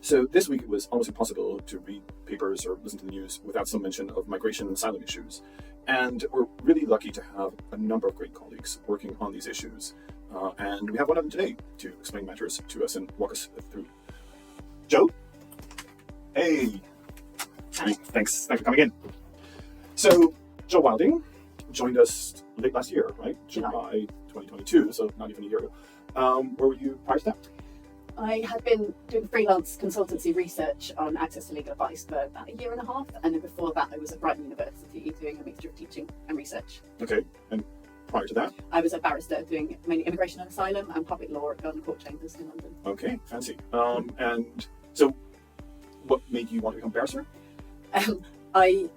So this week it was almost impossible to read papers or listen to the news without some mention of migration and asylum issues. And we're really lucky to have a number of great colleagues working on these issues. And we have one of them today to explain matters to us and walk us through. Joe? Hey. Hi. Thanks for coming in. So, Joe Wilding joined us late last year, right? July 2022, so not even a year ago. Where were you prior to that? I had been doing freelance consultancy research on access to legal advice for about a year and a half, and then before that I was at Brighton University doing a mixture of teaching and research. Okay, and prior to that? I was a barrister doing mainly immigration and asylum and public law at Garden Court Chambers in London. Okay, fancy. And so what made you want to become a barrister? I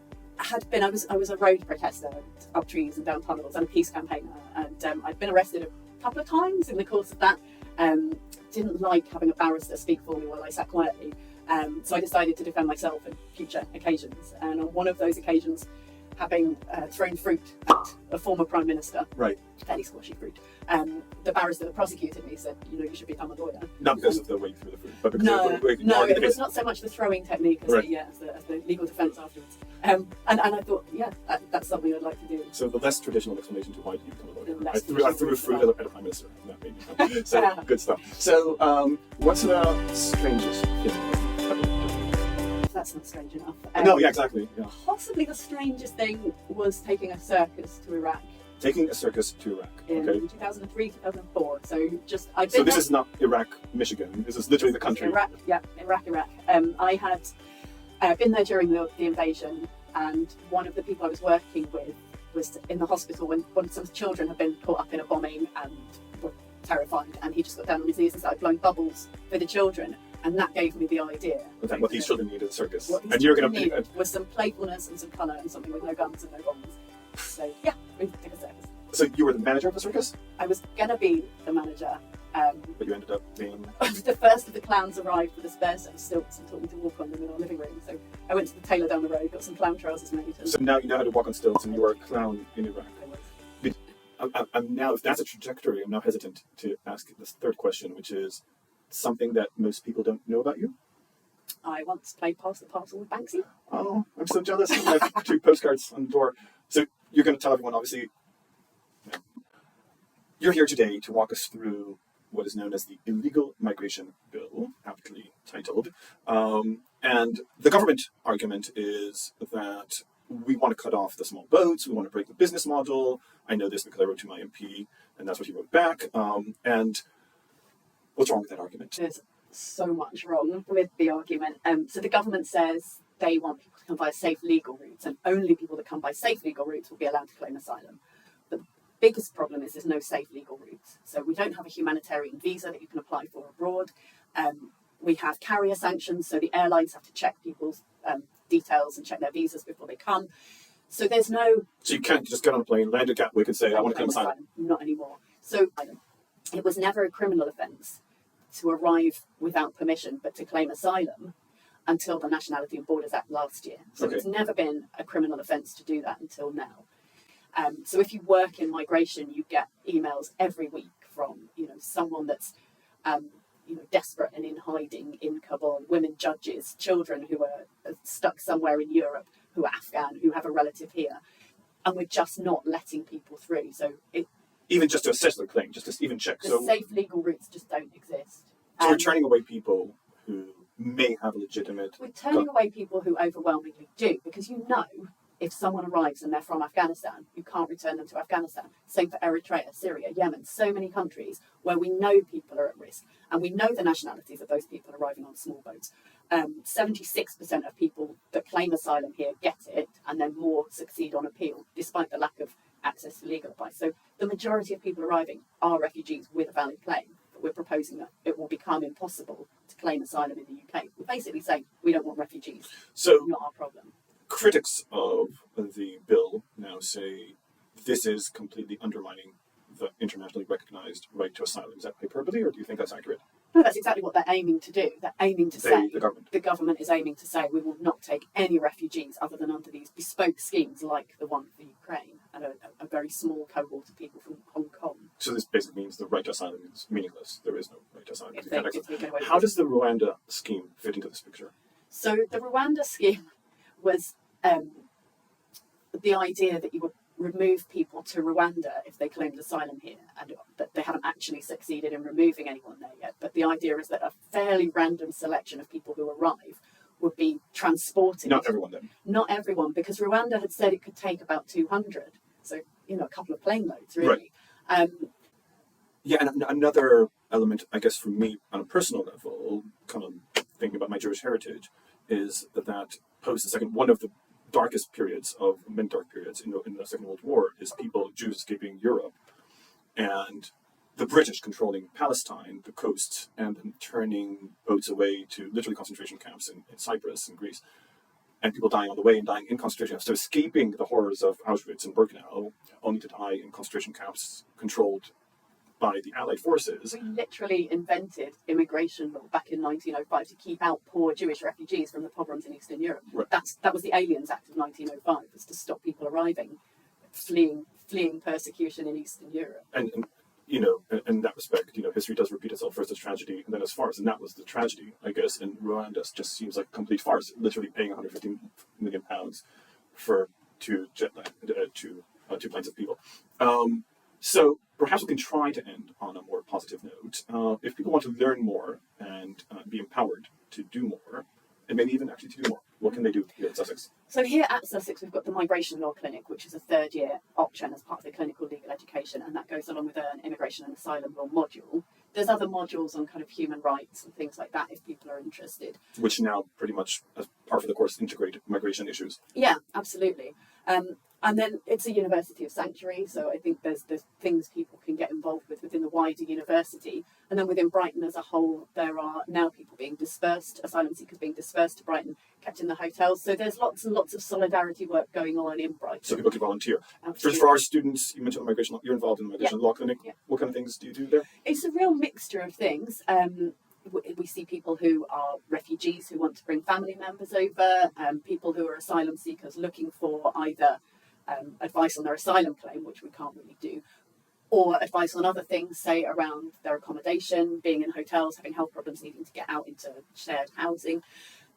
was a road protester, up trees and down tunnels, and a peace campaigner, and I'd been arrested a couple of times in the course of that. Didn't like having a barrister speak for me while I sat quietly, so I decided to defend myself on future occasions. And on one of those occasions, having thrown fruit at a former prime minister, right, fairly squashy fruit, the barrister that prosecuted me said, you should become a lawyer. Not because of the way you threw the fruit, but because no, of the way it was not so much the throwing technique as, right, as the legal defence afterwards. And I thought, that's something I'd like to do. So the less traditional explanation to why did you become a lawyer? I threw fruit at a prime minister. That made me fun. So good stuff. So what's the strangest thing? That's not strange enough. No, yeah, exactly. Yeah. Possibly the strangest thing was taking a circus to Iraq. Taking a circus to Iraq. In okay. 2003, 2004. So So this is not Iraq, Michigan. This is literally the country. Iraq. I had been there during the invasion, and one of the people I was working with was in the hospital when some children had been caught up in a bombing and were terrified, and he just got down on his knees and started blowing bubbles for the children. And that gave me the idea. Okay, what these children need at a circus. And you're going to with some playfulness and some colour and something with no guns and no bombs. So yeah, we took a circus. So you were the manager of the circus? I was going to be the manager. But you ended up being... The first of the clowns arrived with a spare set of stilts and taught me to walk on them in our living room. So I went to the tailor down the road, got some clown trousers made. So now you know how to walk on stilts and you were a clown in Iraq. I'm now, if that's a trajectory, I'm now hesitant to ask this third question, which is something that most people don't know about you. I once played Pass the Parcel with Banksy. Oh, I'm so jealous. I have 2 postcards on the door. So you're going to tell everyone, obviously, you're here today to walk us through what is known as the Illegal Migration Bill, aptly titled. And the government argument is that we want to cut off the small boats, we want to break the business model. I know this because I wrote to my MP, and that's what he wrote back. And what's wrong with that argument? There's so much wrong with the argument. So the government says they want people to come by safe legal routes, and only people that come by safe legal routes will be allowed to claim asylum. But the biggest problem is there's no safe legal routes. So we don't have a humanitarian visa that you can apply for abroad. We have carrier sanctions, so the airlines have to check people's details and check their visas before they come. So there's no... So you can't just get on a plane, land at Gatwick and say, I want to claim asylum. Not anymore. So it was never a criminal offence to arrive without permission but to claim asylum until the Nationality and Borders Act last year. So It's never been a criminal offence to do that until now. So if you work in migration, you get emails every week from someone that's desperate and in hiding in Kabul, women judges, children who are stuck somewhere in Europe, who are Afghan, who have a relative here, and we're just not letting people through. So even just to assess their claim, just to even check. The safe legal routes just don't exist. So we're turning away people who may have a legitimate... We're turning away people who overwhelmingly do, because if someone arrives and they're from Afghanistan, you can't return them to Afghanistan. Same for Eritrea, Syria, Yemen, so many countries where we know people are at risk, and we know the nationalities of those people arriving on small boats. 76% of people that claim asylum here get it, and then more succeed on appeal, despite the lack of access to legal advice. So the majority of people arriving are refugees with a valid claim, but we're proposing that it will become impossible to claim asylum in the UK. We're basically saying we don't want refugees. So not our problem. Critics of the bill now say this is completely undermining the internationally recognized right to asylum. Is that hyperbole, or do you think that's accurate? No, that's exactly what they're aiming to do. They're aiming to say, the government is aiming to say we will not take any refugees other than under these bespoke schemes like the one for Ukraine and a very small cohort of people from Hong Kong. So this basically means the right to asylum is meaningless. There is no right to asylum. if They they, can't if access. they get away with How it. does the Rwanda scheme fit into this picture? So the Rwanda scheme was the idea that you would remove people to Rwanda if they claimed asylum here, and that they haven't actually succeeded in removing anyone there yet. But the idea is that a fairly random selection of people who arrive would be transported. Not everyone then. Not everyone, because Rwanda had said it could take about 200. So, a couple of plane loads, really. Yeah, and another element, I guess, for me on a personal level, kind of thinking about my Jewish heritage, is that post the second, one of the darkest periods of many dark periods in the Second World War is Jews escaping Europe, and the British controlling Palestine, the coast, and then turning boats away to literally concentration camps in Cyprus and Greece, and people dying on the way and dying in concentration camps. So escaping the horrors of Auschwitz and Birkenau, only to die in concentration camps controlled by the Allied forces. We literally invented immigration law back in 1905 to keep out poor Jewish refugees from the pogroms in Eastern Europe. Right. That was the Aliens Act of 1905, was to stop people arriving, fleeing persecution in Eastern Europe. And in that respect, history does repeat itself, first as tragedy and then as farce. And that was the tragedy, I guess, in Rwanda just seems like a complete farce, literally paying £150 million for two planes of people. So perhaps we can try to end on a more positive note. If people want to learn more and be empowered to do more, and maybe even actually to do more, what can they do here at Sussex? So here at Sussex, we've got the Migration Law Clinic, which is a third-year option as part of the clinical legal education, and that goes along with an immigration and asylum law module. There's other modules on kind of human rights and things like that if people are interested. Which now pretty much, as part of the course, integrate migration issues. Yeah, absolutely. And then it's a university of sanctuary, so I think there's things people can get involved with within the wider university. And then within Brighton as a whole, there are now people being dispersed, asylum seekers being dispersed to Brighton, kept in the hotels. So there's lots and lots of solidarity work going on in Brighton. So people can volunteer. Absolutely. For our students, you mentioned migration law. You're involved in the Migration Law Clinic. Yeah. What kind of things do you do there? It's a real mixture of things. We see people who are refugees who want to bring family members over, people who are asylum seekers looking for either advice on their asylum claim, which we can't really do, or advice on other things, say around their accommodation, being in hotels, having health problems, needing to get out into shared housing.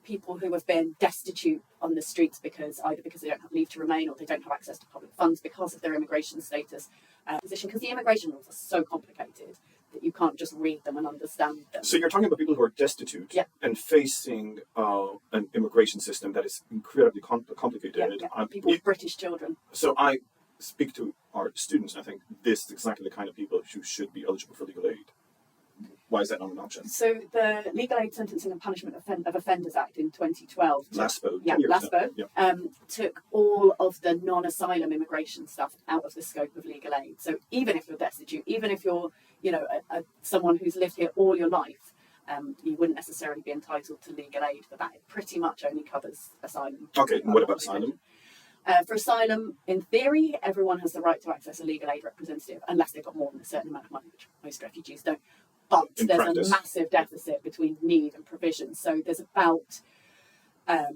People who have been destitute on the streets either because they don't have leave to remain or they don't have access to public funds because of their immigration status position, because the immigration rules are so complicated that you can't just read them and understand them. So you're talking about people who are destitute and facing an immigration system that is incredibly complicated. People with British children. So I speak to our students, and I think this is exactly the kind of people who should be eligible for legal aid. Why is that not an option? So the Legal Aid Sentencing and Punishment of Offenders Act in 2012 took all of the non-asylum immigration stuff out of the scope of legal aid. So even if you're destitute, even if you're someone who's lived here all your life, you wouldn't necessarily be entitled to legal aid for that. It pretty much only covers asylum. Okay, and what about asylum? For asylum, in theory, everyone has the right to access a legal aid representative, unless they've got more than a certain amount of money, which most refugees don't. But there's a massive deficit between need and provision. So there's about a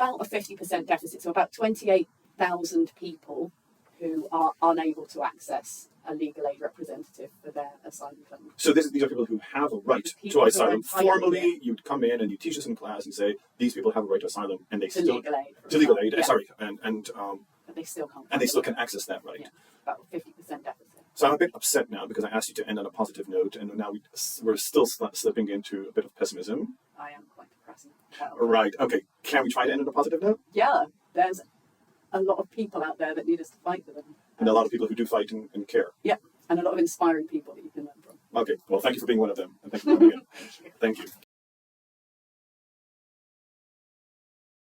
50% deficit. So about 28,000 people who are unable to access a legal aid representative for their asylum claim. So these are people who have a right to asylum. Formally, you'd come in and you teach us in class and say these people have a right to asylum, and they still legal aid. To legal aid. Yeah. Sorry, but they still can't. And they still can access that right. Yeah, about 50% deficit. So I'm a bit upset now because I asked you to end on a positive note, and now we're still slipping into a bit of pessimism. I am quite depressing. Right. Okay. Can we try to end on a positive note? Yeah. There's a lot of people out there that need us to fight for them. And a lot of people who do fight and care. Yeah. And a lot of inspiring people that you can learn from. Okay. Well, thank you for being one of them. And thank you for coming in. Thank you.